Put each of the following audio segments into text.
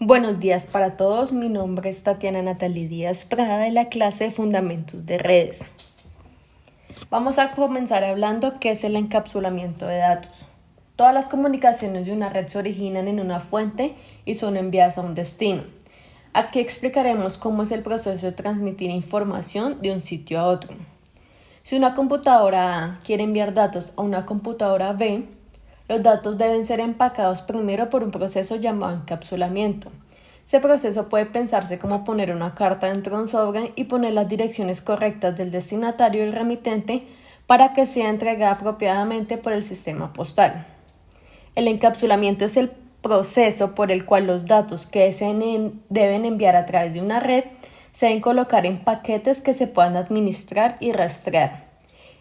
Buenos días para todos, mi nombre es Tatiana Natalie Díaz Prada de la clase de Fundamentos de Redes. Vamos a comenzar hablando qué es el encapsulamiento de datos. Todas las comunicaciones de una red se originan en una fuente y son enviadas a un destino. Aquí explicaremos cómo es el proceso de transmitir información de un sitio a otro. Si una computadora A quiere enviar datos a una computadora B, los datos deben ser empacados primero por un proceso llamado encapsulamiento. Ese proceso puede pensarse como poner una carta dentro de un sobre y poner las direcciones correctas del destinatario y el remitente para que sea entregada apropiadamente por el sistema postal. El encapsulamiento es el proceso por el cual los datos que se deben enviar a través de una red se deben colocar en paquetes que se puedan administrar y rastrear.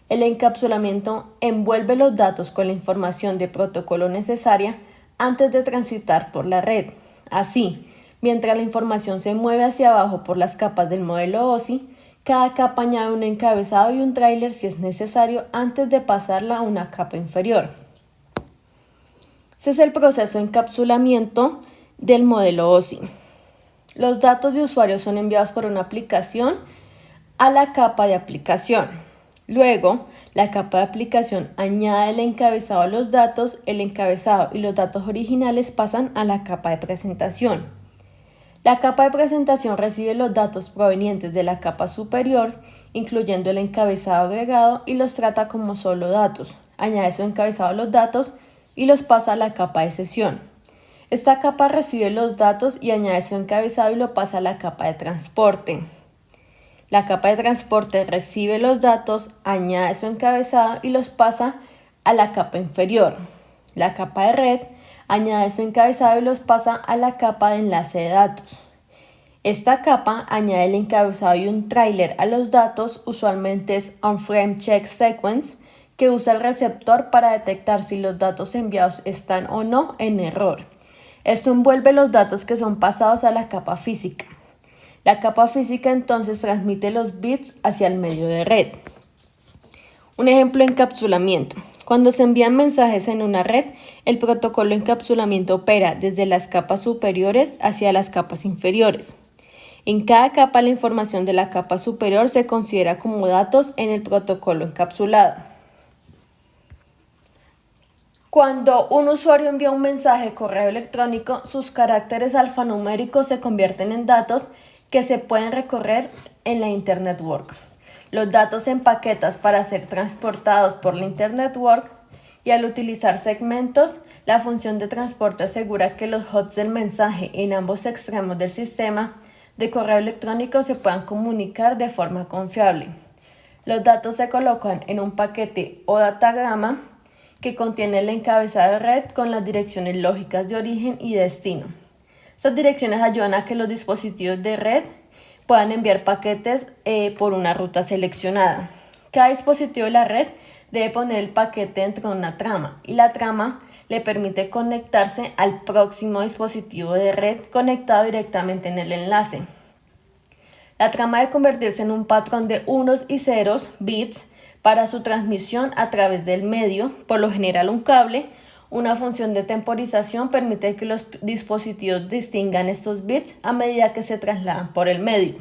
El encapsulamiento envuelve los datos con la información de protocolo necesaria antes de transitar por la red. Así, mientras la información se mueve hacia abajo por las capas del modelo OSI, cada capa añade un encabezado y un tráiler si es necesario antes de pasarla a una capa inferior. Ese es el proceso de encapsulamiento del modelo OSI. Los datos de usuario son enviados por una aplicación a la capa de aplicación. Luego, la capa de aplicación añade el encabezado a los datos, el encabezado y los datos originales pasan a la capa de presentación. La capa de presentación recibe los datos provenientes de la capa superior, incluyendo el encabezado agregado, y los trata como solo datos. Añade su encabezado a los datos y los pasa a la capa de sesión. Esta capa recibe los datos y añade su encabezado y lo pasa a la capa de transporte. La capa de transporte recibe los datos, añade su encabezado y los pasa a la capa inferior. La capa de red añade su encabezado y los pasa a la capa de enlace de datos. Esta capa añade el encabezado y un tráiler a los datos, usualmente es on-frame check sequence, que usa el receptor para detectar si los datos enviados están o no en error. Esto envuelve los datos que son pasados a la capa física. La capa física entonces transmite los bits hacia el medio de red. Un ejemplo de encapsulamiento. Cuando se envían mensajes en una red, el protocolo de encapsulamiento opera desde las capas superiores hacia las capas inferiores. En cada capa, la información de la capa superior se considera como datos en el protocolo encapsulado. Cuando un usuario envía un mensaje de correo electrónico, sus caracteres alfanuméricos se convierten en datos que se pueden recorrer en la Internet Network. Los datos se empaquetan para ser transportados por la Internet Network y al utilizar segmentos, la función de transporte asegura que los hosts del mensaje en ambos extremos del sistema de correo electrónico se puedan comunicar de forma confiable. Los datos se colocan en un paquete o datagrama que contiene el encabezado de red con las direcciones lógicas de origen y destino. Estas direcciones ayudan a que los dispositivos de red puedan enviar paquetes por una ruta seleccionada. Cada dispositivo de la red debe poner el paquete dentro de una trama y la trama le permite conectarse al próximo dispositivo de red conectado directamente en el enlace. La trama debe convertirse en un patrón de unos y ceros, bits, para su transmisión a través del medio, por lo general un cable. Una función de temporización permite que los dispositivos distingan estos bits a medida que se trasladan por el medio.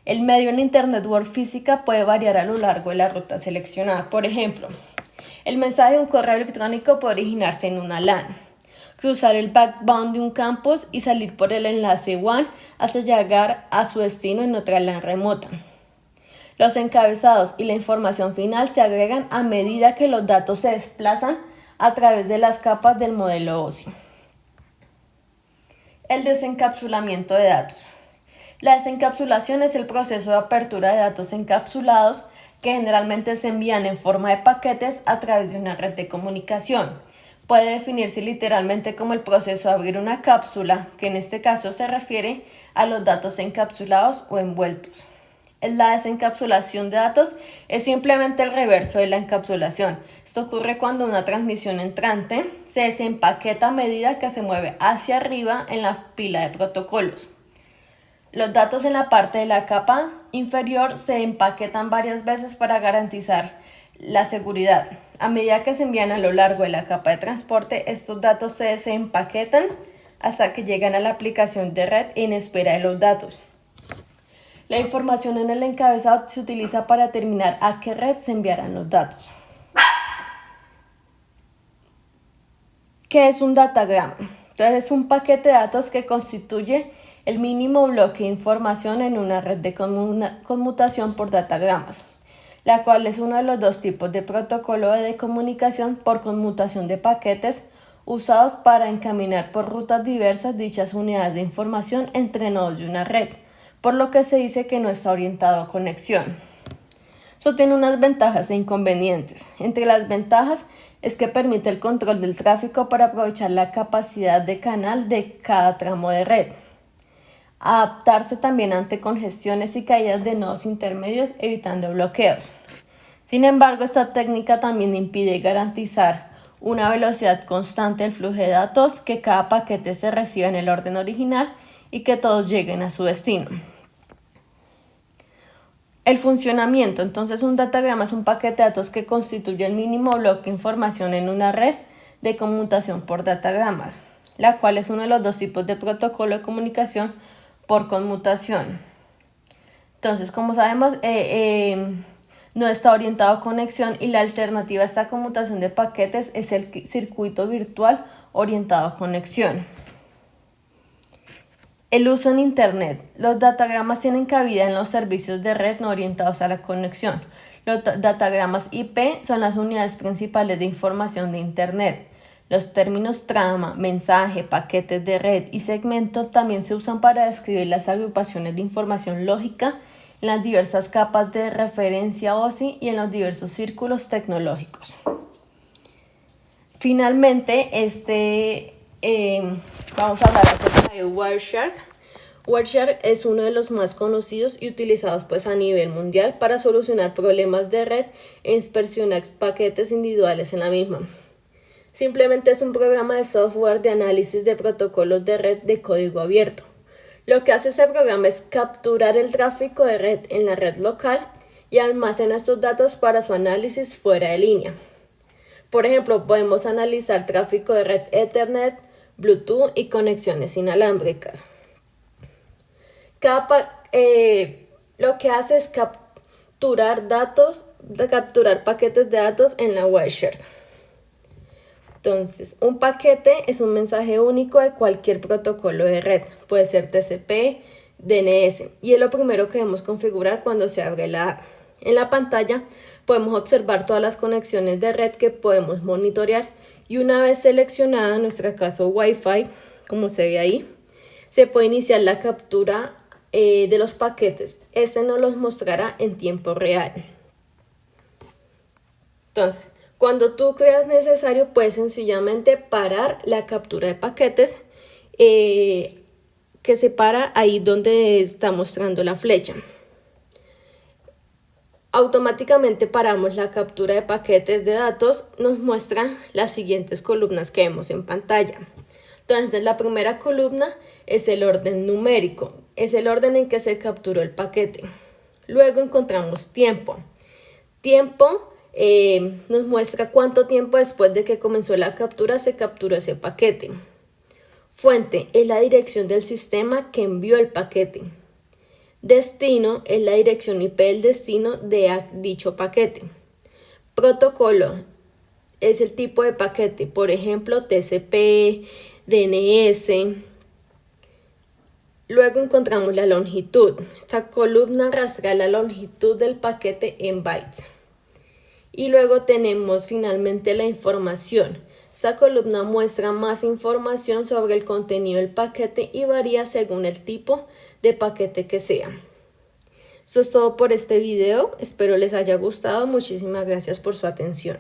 El medio en la Internet Network física puede variar a lo largo de la ruta seleccionada. Por ejemplo, el mensaje de un correo electrónico puede originarse en una LAN, cruzar el backbone de un campus y salir por el enlace WAN hasta llegar a su destino en otra LAN remota. Los encabezados y la información final se agregan a medida que los datos se desplazan a través de las capas del modelo OSI. El desencapsulamiento de datos. La desencapsulación es el proceso de apertura de datos encapsulados que generalmente se envían en forma de paquetes a través de una red de comunicación. Puede definirse literalmente como el proceso de abrir una cápsula, que en este caso se refiere a los datos encapsulados o envueltos. La desencapsulación de datos es simplemente el reverso de la encapsulación. Esto ocurre cuando una transmisión entrante se desempaqueta a medida que se mueve hacia arriba en la pila de protocolos. Los datos en la parte de la capa inferior se empaquetan varias veces para garantizar la seguridad. A medida que se envían a lo largo de la capa de transporte, estos datos se desempaquetan hasta que llegan a la aplicación de red en espera de los datos. La información en el encabezado se utiliza para determinar a qué red se enviarán los datos. ¿Qué es un datagrama? Entonces es un paquete de datos que constituye el mínimo bloque de información en una red de conmutación por datagramas, la cual es uno de los dos tipos de protocolo de comunicación por conmutación de paquetes usados para encaminar por rutas diversas dichas unidades de información entre nodos de una red, por lo que se dice que no está orientado a conexión. Eso tiene unas ventajas e inconvenientes. Entre las ventajas es que permite el control del tráfico para aprovechar la capacidad de canal de cada tramo de red. Adaptarse también ante congestiones y caídas de nodos intermedios, evitando bloqueos. Sin embargo, esta técnica también impide garantizar una velocidad constante del flujo de datos, que cada paquete se reciba en el orden original y que todos lleguen a su destino. El funcionamiento. Entonces, un datagrama es un paquete de datos que constituye el mínimo bloque de información en una red de conmutación por datagramas, la cual es uno de los dos tipos de protocolo de comunicación por conmutación. Entonces, como sabemos, no está orientado a conexión, y la alternativa a esta conmutación de paquetes es el circuito virtual orientado a conexión. El uso en Internet. Los datagramas tienen cabida en los servicios de red no orientados a la conexión. Los datagramas IP son las unidades principales de información de Internet. Los términos trama, mensaje, paquetes de red y segmento también se usan para describir las agrupaciones de información lógica en las diversas capas de referencia OSI y en los diversos círculos tecnológicos. Finalmente, vamos a hablar acerca de Wireshark. Wireshark es uno de los más conocidos y utilizados a nivel mundial para solucionar problemas de red e inspeccionar paquetes individuales en la misma. Simplemente es un programa de software de análisis de protocolos de red de código abierto. Lo que hace ese programa es capturar el tráfico de red en la red local y almacena estos datos para su análisis fuera de línea. Por ejemplo, podemos analizar tráfico de red Ethernet, Bluetooth y conexiones inalámbricas. Lo que hace es capturar paquetes de datos en la Wireshark. Entonces, un paquete es un mensaje único de cualquier protocolo de red. Puede ser TCP, DNS, y es lo primero que debemos configurar cuando se abre la app. En la pantalla podemos observar todas las conexiones de red que podemos monitorear, y una vez seleccionada, en nuestro caso Wi-Fi, como se ve ahí, se puede iniciar la captura de los paquetes. Nos los mostrará en tiempo real. Entonces, cuando tú creas necesario, puedes sencillamente parar la captura de paquetes, que se para ahí donde está mostrando la flecha. Automáticamente paramos la captura de paquetes de datos. Nos muestra las siguientes columnas que vemos en pantalla. Entonces, la primera columna es el orden numérico, es el orden en que se capturó el paquete. Luego encontramos tiempo. Tiempo nos muestra cuánto tiempo después de que comenzó la captura se capturó ese paquete. Fuente es la dirección del sistema que envió el paquete. Destino es la dirección IP del destino de dicho paquete. Protocolo es el tipo de paquete, por ejemplo, TCP, DNS. Luego encontramos la longitud. Esta columna rastrea la longitud del paquete en bytes. Y luego tenemos finalmente la información. Esta columna muestra más información sobre el contenido del paquete y varía según el tipo de paquete que sea. Esto es todo por este video. Espero les haya gustado. Muchísimas gracias por su atención.